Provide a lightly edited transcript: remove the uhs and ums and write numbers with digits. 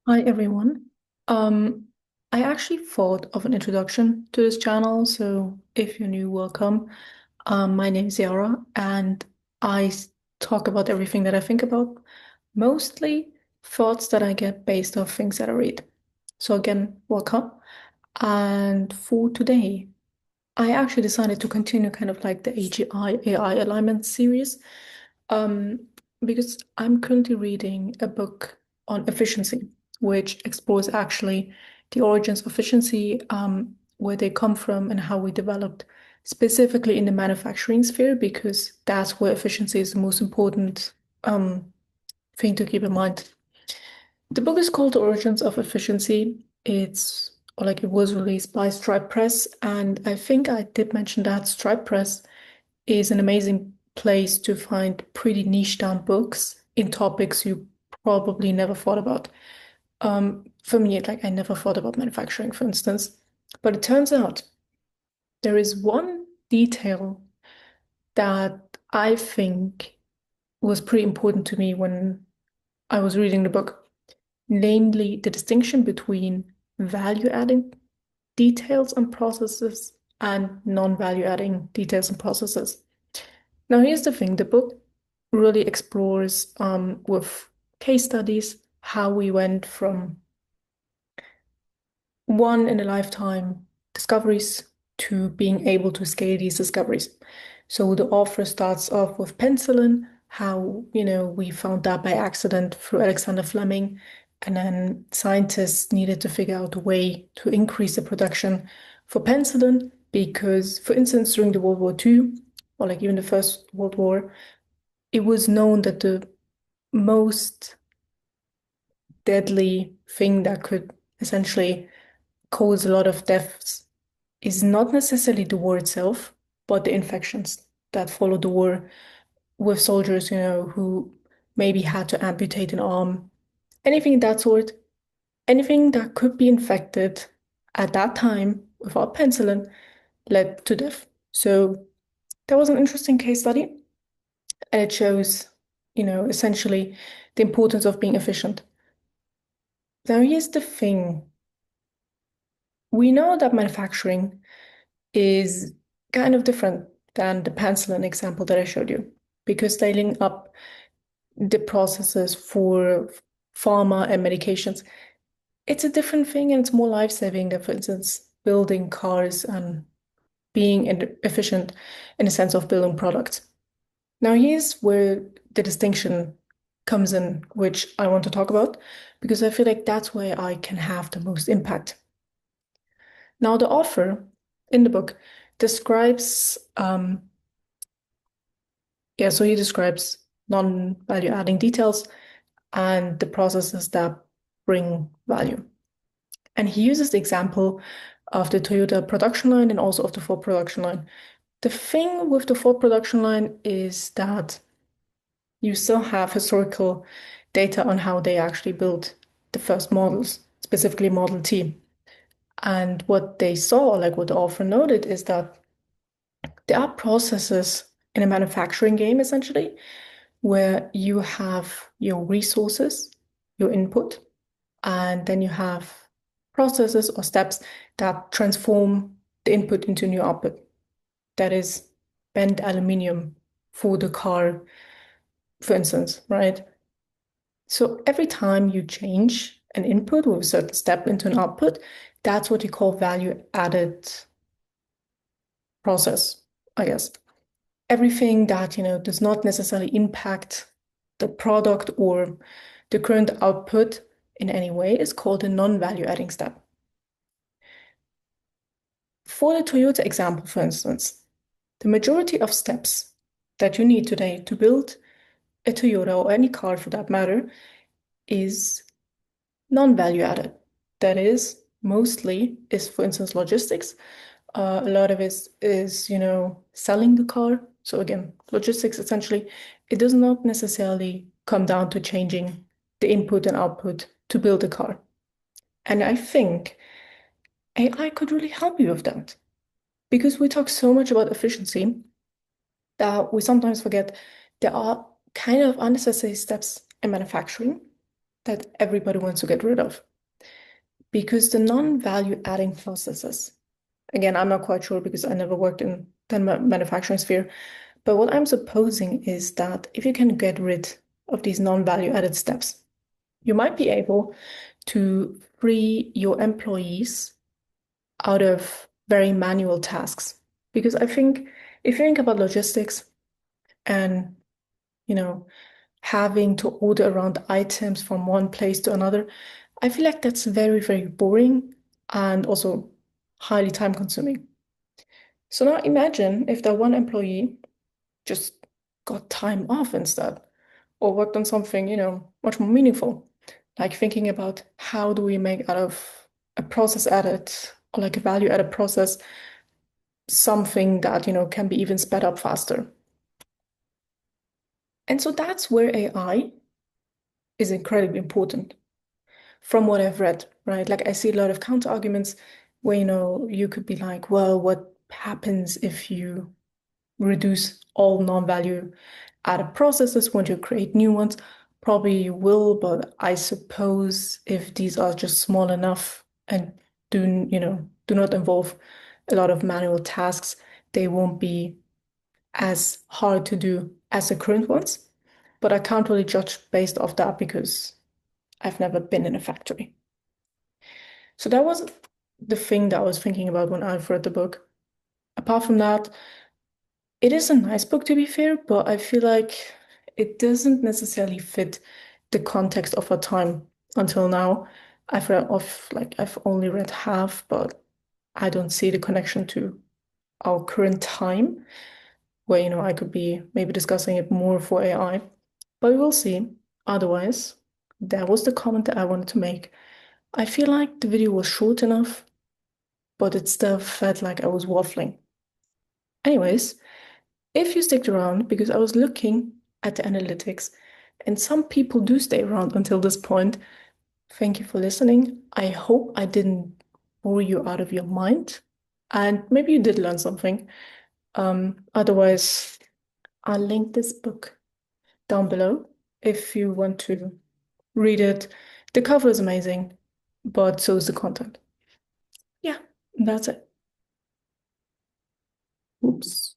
Hi everyone. Um, I actually thought of an introduction to this channel, so if you're new, welcome. My name is Yara, and talk about everything that I think about, mostly thoughts that I get based off things that I read. So again, welcome. And for today, I actually decided to continue kind of like the AGI AI alignment series, um, because I'm currently reading a book on efficiency, which explores actually the origins of efficiency, where they come from, and how we developed specifically in the manufacturing sphere, because that's where efficiency is the most important thing to keep in mind. The book is called The Origins of Efficiency. It was released by Stripe Press, and I think I did mention that Stripe Press is an amazing place to find pretty niche down books in topics you probably never thought about. For me, I never thought about manufacturing, for instance, but it turns out there is one detail that I think was pretty important to me when I was reading the book, namely the distinction between value-adding details and processes and non-value adding details and processes. Now, here's the thing, the book really explores with case studies how we went from one in a lifetime discoveries to being able to scale these discoveries. So the author starts off with penicillin, how, we found that by accident through Alexander Fleming, and then scientists needed to figure out a way to increase the production for penicillin because, for instance, during the World War II, or like even the First World War, it was known that the most deadly thing that could essentially cause a lot of deaths is not necessarily the war itself, but the infections that follow the war with soldiers, who maybe had to amputate an arm, anything of that sort, anything that could be infected at that time without penicillin led to death. So that was an interesting case study, and it shows, essentially the importance of being efficient. Now, here's the thing. We know that manufacturing is kind of different than the penicillin example that I showed you because they link up the processes for pharma and medications. It's a different thing and it's more life-saving than, for instance, building cars and being efficient in the sense of building products. Now, here's where the distinction comes in, which I want to talk about because I feel like that's where I can have the most impact. Now, the author in the book describes, so he describes non-value adding details and the processes that bring value. And he uses the example of the Toyota production line and also of the Ford production line. The thing with the Ford production line is that you still have historical data on how they actually built the first models, specifically Model T. And what they saw, like what the author noted, is that there are processes in a manufacturing game, essentially, where you have your resources, your input, and then you have processes or steps that transform the input into new output. That is bent aluminium for the car, for instance, right? So every time you change an input with a certain step into an output, that's what you call value added process, I guess. Everything that, does not necessarily impact the product or the current output in any way is called a non-value adding step. For the Toyota example, for instance, the majority of steps that you need today to build a Toyota or any car for that matter is non-value added. That is, mostly is, for instance, logistics. A lot of it is, selling the car. So again, logistics essentially, it does not necessarily come down to changing the input and output to build a car. And I think AI could really help you with that because we talk so much about efficiency that we sometimes forget there are kind of unnecessary steps in manufacturing that everybody wants to get rid of because the non-value adding processes, again, I'm not quite sure because I never worked in the manufacturing sphere, but what I'm supposing is that if you can get rid of these non-value added steps, you might be able to free your employees out of very manual tasks. Because I think if you think about logistics and, you know, having to order around items from one place to another, I feel like that's very, very boring and also highly time consuming. So now imagine if that one employee just got time off instead or worked on something, much more meaningful, like thinking about how do we make out of a process added or like a value added process something that, can be even sped up faster. And so that's where AI is incredibly important from what I've read, right? Like I see a lot of counter arguments where, you could be like, well, what happens if you reduce all non-value added processes when you create new ones? Probably you will, but I suppose if these are just small enough and do not involve a lot of manual tasks, they won't be as hard to do as the current ones. But I can't really judge based off that because I've never been in a factory. So that was the thing that I was thinking about when I've read the book. Apart from that, it is a nice book to be fair, but I feel like it doesn't necessarily fit the context of our time until now. I've only read half, but I don't see the connection to our current time where, I could be maybe discussing it more for AI, but we will see. Otherwise, that was the comment that I wanted to make. I feel like the video was short enough, but it still felt like I was waffling. Anyways, if you stick around, because I was looking at the analytics, and some people do stay around until this point, thank you for listening. I hope I didn't bore you out of your mind, and maybe you did learn something. Otherwise, I'll link this book down below if you want to read it. The cover is amazing, but so is the content. Yeah, that's it. Oops.